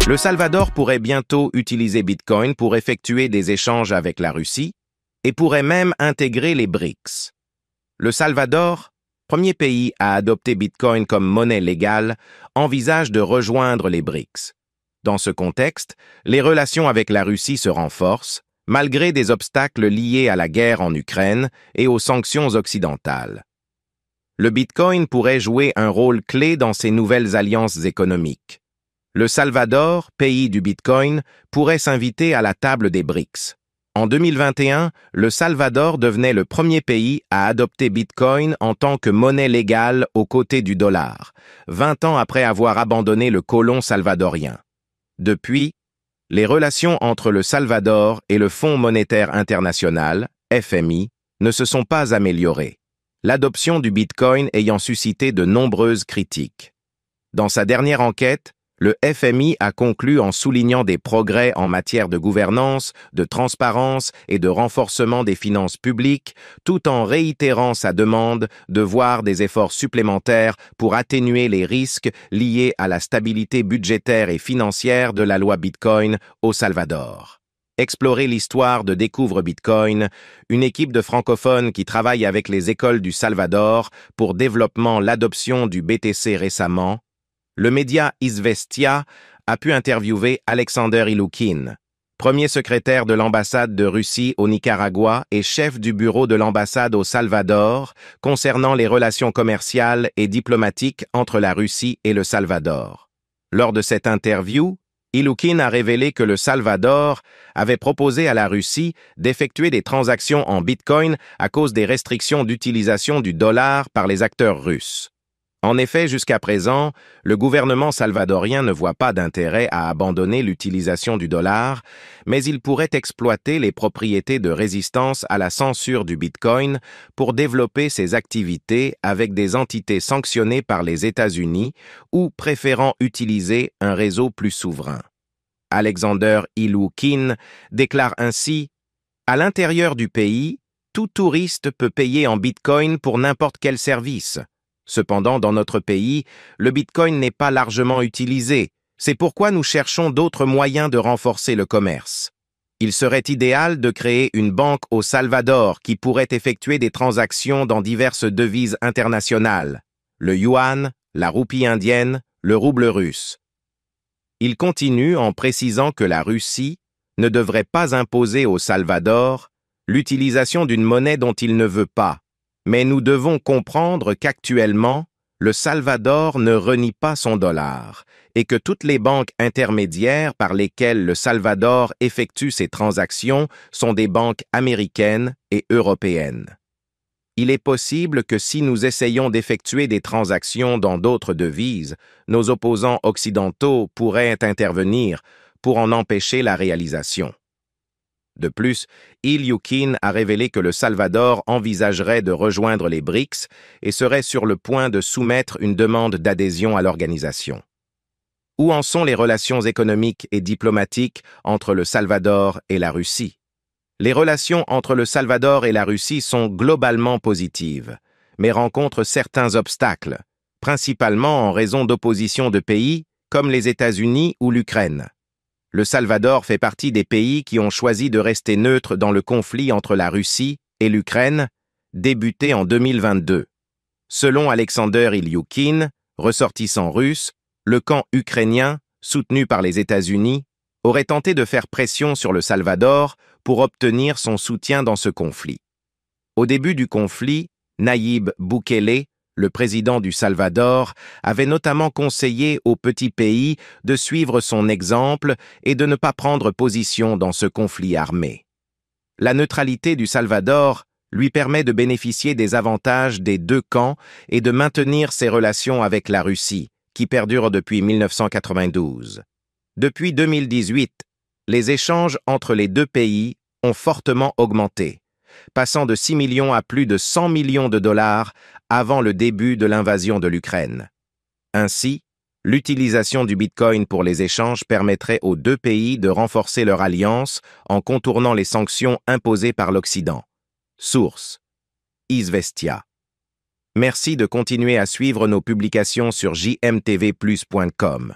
Le Salvador pourrait bientôt utiliser Bitcoin pour effectuer des échanges avec la Russie et pourrait même intégrer les BRICS. Le Salvador, premier pays à adopter Bitcoin comme monnaie légale, envisage de rejoindre les BRICS. Dans ce contexte, les relations avec la Russie se renforcent, malgré des obstacles liés à la guerre en Ukraine et aux sanctions occidentales. Le Bitcoin pourrait jouer un rôle clé dans ces nouvelles alliances économiques. Le Salvador, pays du Bitcoin, pourrait s'inviter à la table des BRICS. En 2021, le Salvador devenait le premier pays à adopter Bitcoin en tant que monnaie légale aux côtés du dollar, 20 ans après avoir abandonné le colon salvadorien. Depuis, les relations entre le Salvador et le Fonds monétaire international, FMI, ne se sont pas améliorées, l'adoption du Bitcoin ayant suscité de nombreuses critiques. Dans sa dernière enquête, le FMI a conclu en soulignant des progrès en matière de gouvernance, de transparence et de renforcement des finances publiques, tout en réitérant sa demande de voir des efforts supplémentaires pour atténuer les risques liés à la stabilité budgétaire et financière de la loi Bitcoin au Salvador. Explorer l'histoire de Découvre Bitcoin, une équipe de francophones qui travaille avec les écoles du Salvador pour développement l'adoption du BTC récemment. Le média Izvestia a pu interviewer Alexander Iloukhin, premier secrétaire de l'ambassade de Russie au Nicaragua et chef du bureau de l'ambassade au Salvador, concernant les relations commerciales et diplomatiques entre la Russie et le Salvador. Lors de cette interview, Iloukhin a révélé que le Salvador avait proposé à la Russie d'effectuer des transactions en Bitcoin à cause des restrictions d'utilisation du dollar par les acteurs russes. En effet, jusqu'à présent, le gouvernement salvadorien ne voit pas d'intérêt à abandonner l'utilisation du dollar, mais il pourrait exploiter les propriétés de résistance à la censure du Bitcoin pour développer ses activités avec des entités sanctionnées par les États-Unis ou préférant utiliser un réseau plus souverain. Alexander Iloukhin déclare ainsi « À l'intérieur du pays, tout touriste peut payer en Bitcoin pour n'importe quel service. Cependant, dans notre pays, le Bitcoin n'est pas largement utilisé. C'est pourquoi nous cherchons d'autres moyens de renforcer le commerce. Il serait idéal de créer une banque au Salvador qui pourrait effectuer des transactions dans diverses devises internationales, le yuan, la roupie indienne, le rouble russe. » Il continue en précisant que la Russie ne devrait pas imposer au Salvador l'utilisation d'une monnaie dont il ne veut pas. Mais nous devons comprendre qu'actuellement, le Salvador ne renie pas son dollar et que toutes les banques intermédiaires par lesquelles le Salvador effectue ses transactions sont des banques américaines et européennes. Il est possible que si nous essayons d'effectuer des transactions dans d'autres devises, nos opposants occidentaux pourraient intervenir pour en empêcher la réalisation. De plus, Iloukhin a révélé que le Salvador envisagerait de rejoindre les BRICS et serait sur le point de soumettre une demande d'adhésion à l'organisation. Où en sont les relations économiques et diplomatiques entre le Salvador et la Russie? Les relations entre le Salvador et la Russie sont globalement positives, mais rencontrent certains obstacles, principalement en raison d'opposition de pays comme les États-Unis ou l'Ukraine. Le Salvador fait partie des pays qui ont choisi de rester neutres dans le conflit entre la Russie et l'Ukraine, débuté en 2022. Selon Alexander Iloukhin, ressortissant russe, le camp ukrainien, soutenu par les États-Unis, aurait tenté de faire pression sur le Salvador pour obtenir son soutien dans ce conflit. Au début du conflit, Nayib Bukele, le président du Salvador, avait notamment conseillé au petit pays de suivre son exemple et de ne pas prendre position dans ce conflit armé. La neutralité du Salvador lui permet de bénéficier des avantages des deux camps et de maintenir ses relations avec la Russie, qui perdurent depuis 1992. Depuis 2018, les échanges entre les deux pays ont fortement augmenté, passant de 6 millions à plus de 100 millions de dollars avant le début de l'invasion de l'Ukraine. Ainsi, l'utilisation du Bitcoin pour les échanges permettrait aux deux pays de renforcer leur alliance en contournant les sanctions imposées par l'Occident. Source: Izvestia. Merci de continuer à suivre nos publications sur jmtvplus.com.